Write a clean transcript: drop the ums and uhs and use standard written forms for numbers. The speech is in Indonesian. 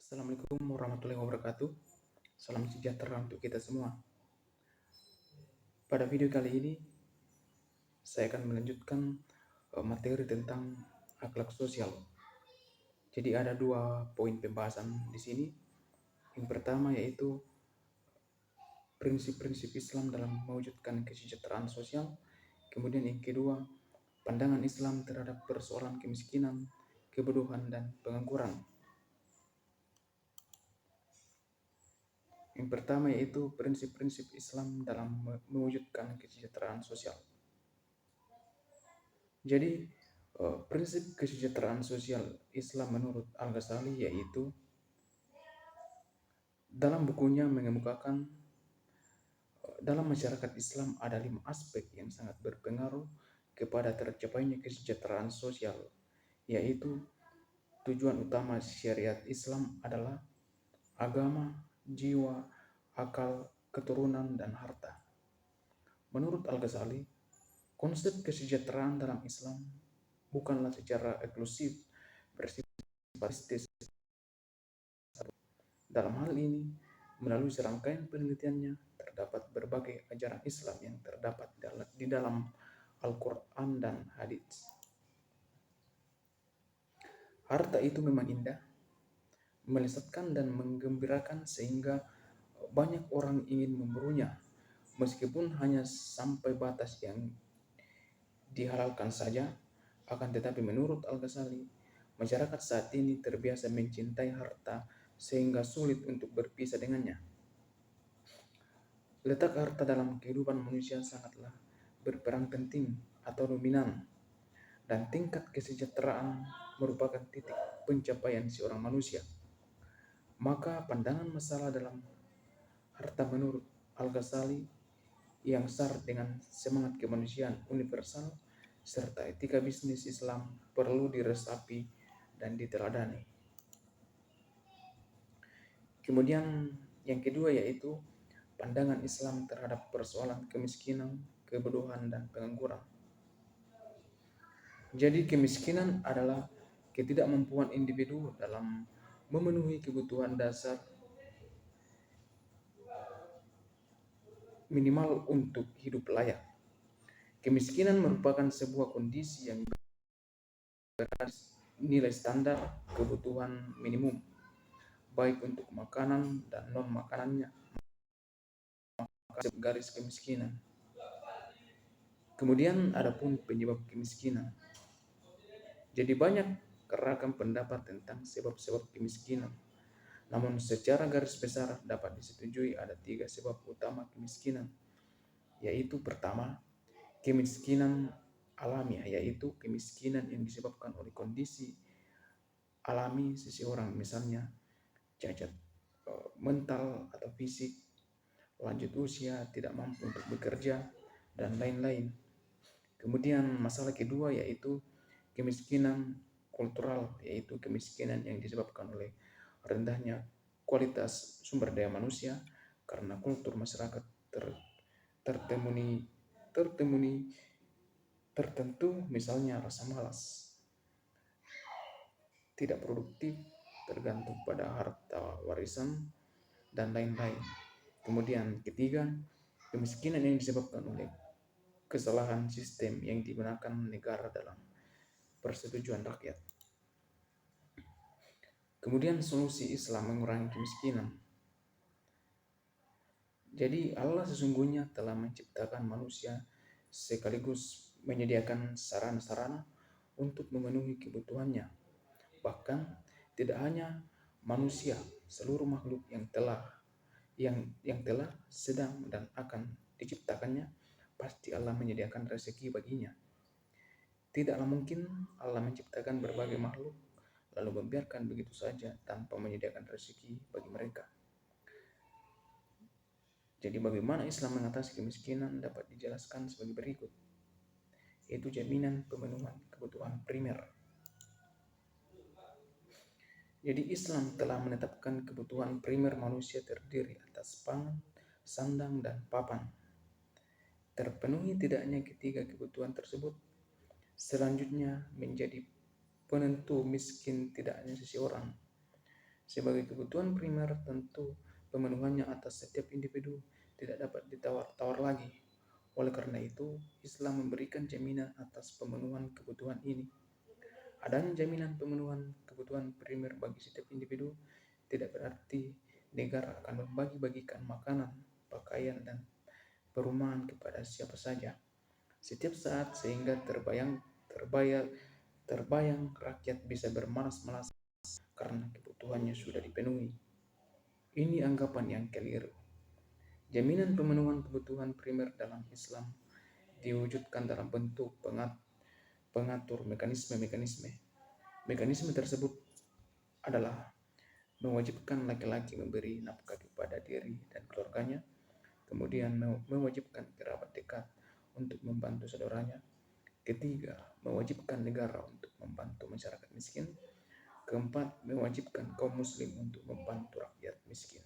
Assalamualaikum warahmatullahi wabarakatuh. Salam sejahtera untuk kita semua. Pada video kali ini, saya akan melanjutkan materi tentang akhlak sosial. Jadi ada dua poin pembahasan di sini. Yang pertama yaitu prinsip-prinsip Islam dalam mewujudkan kesejahteraan sosial. Kemudian yang kedua, pandangan Islam terhadap persoalan kemiskinan, kebodohan, dan pengangguran. Yang pertama yaitu prinsip-prinsip Islam dalam mewujudkan kesejahteraan sosial. Jadi prinsip kesejahteraan sosial Islam menurut Al-Ghazali yaitu dalam bukunya mengemukakan dalam masyarakat Islam ada 5 aspek yang sangat berpengaruh kepada tercapainya kesejahteraan sosial, yaitu tujuan utama syariat Islam adalah agama, jiwa, akal, keturunan, dan harta. Menurut Al-Ghazali, konsep kesejahteraan dalam Islam bukanlah secara eksklusif bersifat estetis. Dalam hal ini, melalui serangkaian penelitiannya, terdapat berbagai ajaran Islam yang terdapat di dalam Al-Quran dan Hadits. Harta itu memang indah, melesatkan dan menggembirakan sehingga banyak orang ingin memburunya, meskipun hanya sampai batas yang dihalalkan saja. Akan tetapi menurut Al-Ghazali, masyarakat saat ini terbiasa mencintai harta sehingga sulit untuk berpisah dengannya. Letak harta dalam kehidupan manusia sangatlah berperan penting atau dominan, dan tingkat kesejahteraan merupakan titik pencapaian seorang manusia. Maka pandangan masalah dalam harta menurut Al-Ghazali yang syarat dengan semangat kemanusiaan universal serta etika bisnis Islam perlu diresapi dan diteladani. Kemudian yang kedua yaitu pandangan Islam terhadap persoalan kemiskinan, kebodohan, dan pengangguran. Jadi kemiskinan adalah ketidakmampuan individu dalam memenuhi kebutuhan dasar minimal untuk hidup layak. Kemiskinan merupakan sebuah kondisi yang nilai standar kebutuhan minimum, baik untuk makanan dan non-makanannya, garis kemiskinan. Kemudian ada pun penyebab kemiskinan. Jadi banyak ragam pendapat tentang sebab-sebab kemiskinan. Namun secara garis besar dapat disetujui ada 3 sebab utama kemiskinan, yaitu pertama, kemiskinan alamiah, yaitu kemiskinan yang disebabkan oleh kondisi alami seseorang, misalnya cacat mental atau fisik, lanjut usia, tidak mampu untuk bekerja, dan lain-lain. Kemudian masalah kedua yaitu kemiskinan kultural, yaitu kemiskinan yang disebabkan oleh rendahnya kualitas sumber daya manusia karena kultur masyarakat tertentu, misalnya rasa malas, tidak produktif, tergantung pada harta warisan, dan lain-lain. Kemudian ketiga, kemiskinan yang disebabkan oleh kesalahan sistem yang digunakan negara dalam persetujuan rakyat. Kemudian solusi Islam mengurangi kemiskinan. Jadi Allah sesungguhnya telah menciptakan manusia sekaligus menyediakan sarana-sarana untuk memenuhi kebutuhannya. Bahkan tidak hanya manusia, seluruh makhluk yang telah sedang dan akan diciptakannya, pasti Allah menyediakan rezeki baginya. Tidaklah mungkin Allah menciptakan berbagai makhluk lalu membiarkan begitu saja tanpa menyediakan rezeki bagi mereka. Jadi bagaimana Islam mengatasi kemiskinan dapat dijelaskan sebagai berikut, yaitu jaminan pemenuhan kebutuhan primer. Jadi Islam telah menetapkan kebutuhan primer manusia terdiri atas pangan, sandang, dan papan. Terpenuhi tidaknya ketiga kebutuhan tersebut, selanjutnya menjadi penentu miskin tidaknya seseorang. Sebagai kebutuhan primer, tentu pemenuhannya atas setiap individu tidak dapat ditawar-tawar lagi. Oleh karena itu, Islam memberikan jaminan atas pemenuhan kebutuhan ini. Adanya jaminan pemenuhan kebutuhan primer bagi setiap individu tidak berarti negara akan membagi-bagikan makanan, pakaian, dan perumahan kepada siapa saja setiap saat sehingga terbayang rakyat bisa bermalas-malas karena kebutuhannya sudah dipenuhi. Ini anggapan yang keliru. Jaminan pemenuhan kebutuhan primer dalam Islam diwujudkan dalam bentuk pengatur mekanisme-mekanisme. Mekanisme tersebut adalah mewajibkan laki-laki memberi nafkah kepada diri dan keluarganya, kemudian mewajibkan kerabat dekat untuk membantu saudaranya, ketiga, mewajibkan negara untuk membantu masyarakat miskin, keempat, mewajibkan kaum muslim untuk membantu rakyat miskin.